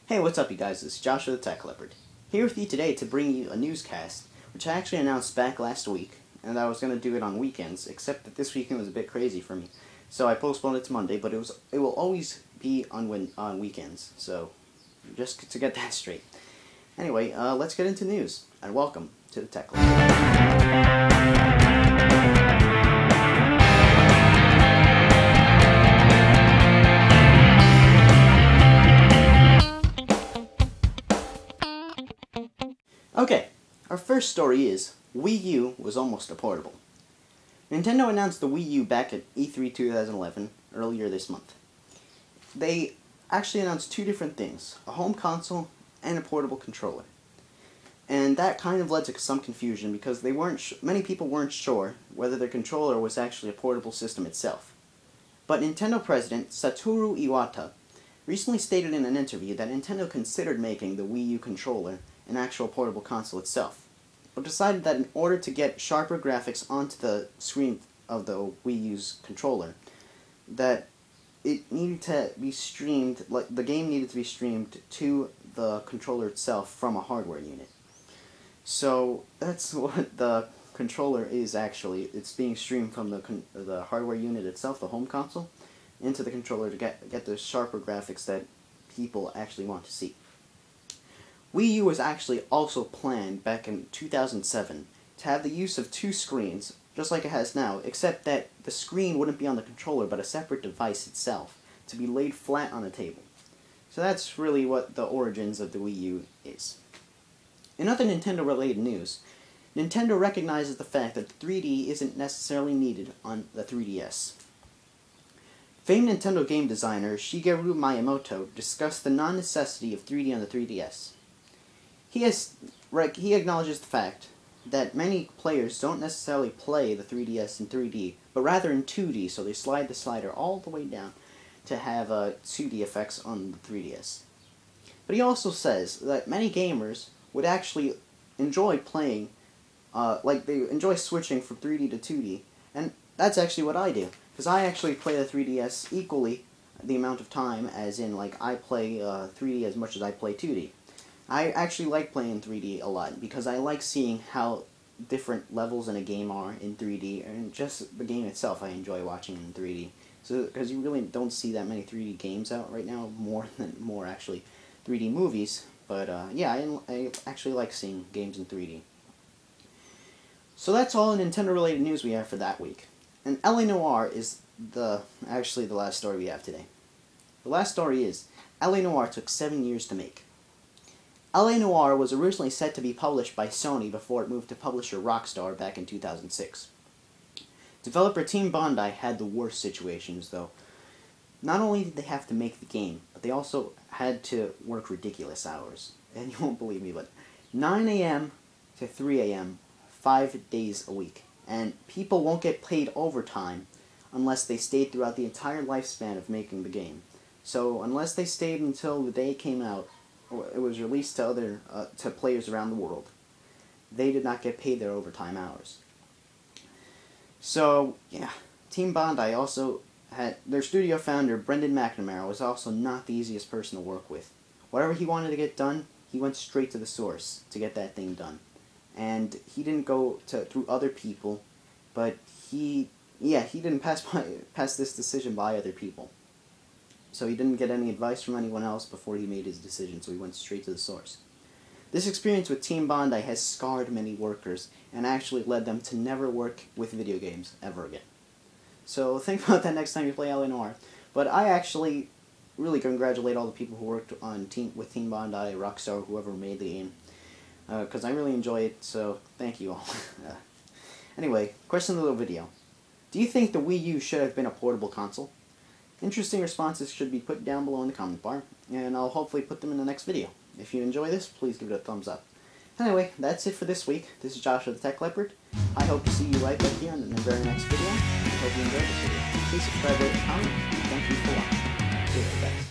Hey, what's up you guys? This is Joshua the Tech Leopard, here with you today to bring you a newscast, which I actually announced back last week, and I was going to do it on weekends, except that this weekend was a bit crazy for me, so I postponed it to Monday, but it will always be on weekends, so just to get that straight. Anyway, let's get into news, and welcome to the Tech Leopard. Okay, our first story is, Wii U was almost a portable. Nintendo announced the Wii U back at E3 2011, earlier this month. They actually announced two different things, a home console and a portable controller. And that kind of led to some confusion because many people weren't sure whether the controller was actually a portable system itself. But Nintendo president Satoru Iwata recently stated in an interview that Nintendo considered making the Wii U controller an actual portable console itself, but decided that in order to get sharper graphics onto the screen of the Wii U's controller, that it needed to be streamed, like the game needed to be streamed to the controller itself from a hardware unit. So that's what the controller is actually. It's being streamed from the hardware unit itself, the home console, into the controller to get the sharper graphics that people actually want to see. Wii U was actually also planned back in 2007 to have the use of two screens, just like it has now, except that the screen wouldn't be on the controller but a separate device itself, to be laid flat on a table. So that's really what the origins of the Wii U is. In other Nintendo-related news, Nintendo recognizes the fact that 3D isn't necessarily needed on the 3DS. Famed Nintendo game designer Shigeru Miyamoto discussed the non-necessity of 3D on the 3DS. He acknowledges the fact that many players don't necessarily play the 3DS in 3D, but rather in 2D, so they slide the slider all the way down to have 2D effects on the 3DS. But he also says that many gamers would actually enjoy playing, they enjoy switching from 3D to 2D, and that's actually what I do, because I actually play the 3DS equally the amount of time as in, I play 3D as much as I play 2D. I actually like playing 3D a lot because I like seeing how different levels in a game are in 3D, and just the game itself I enjoy watching in 3D. So because you really don't see that many 3D games out right now, more actually 3D movies. But yeah, I actually like seeing games in 3D. So that's all the Nintendo-related news we have for that week. And Noire is actually the last story we have today. The last story is, Noire took 7 years to make. Noire was originally set to be published by Sony before it moved to publisher Rockstar back in 2006. Developer Team Bondi had the worst situations, though. Not only did they have to make the game, but they also had to work ridiculous hours. And you won't believe me, but 9 a.m. to 3 a.m., 5 days a week. And people won't get paid overtime unless they stayed throughout the entire lifespan of making the game. So unless they stayed until the day it came out, it was released to to players around the world, they did not get paid their overtime hours. So yeah, Team Bondi also had their studio founder Brendan McNamara was also not the easiest person to work with. Whatever he wanted to get done, he went straight to the source to get that thing done, and he didn't go through other people, but he didn't pass this decision by other people. So he didn't get any advice from anyone else before he made his decision, so he went straight to the source. This experience with Team Bondi has scarred many workers, and actually led them to never work with video games ever again. So think about that next time you play Noire. But I actually really congratulate all the people who worked with Team Bondi, Rockstar, whoever made the game, because I really enjoy it, so thank you all. Anyway, question of the little video. Do you think the Wii U should have been a portable console? Interesting responses should be put down below in the comment bar, and I'll hopefully put them in the next video. If you enjoy this, please give it a thumbs up. Anyway, that's it for this week. This is Joshua the Tech Leopard. I hope to see you right back here in the very next video. I hope you enjoyed this video. Please subscribe, rate, and comment, and thank you for watching. See you later, guys.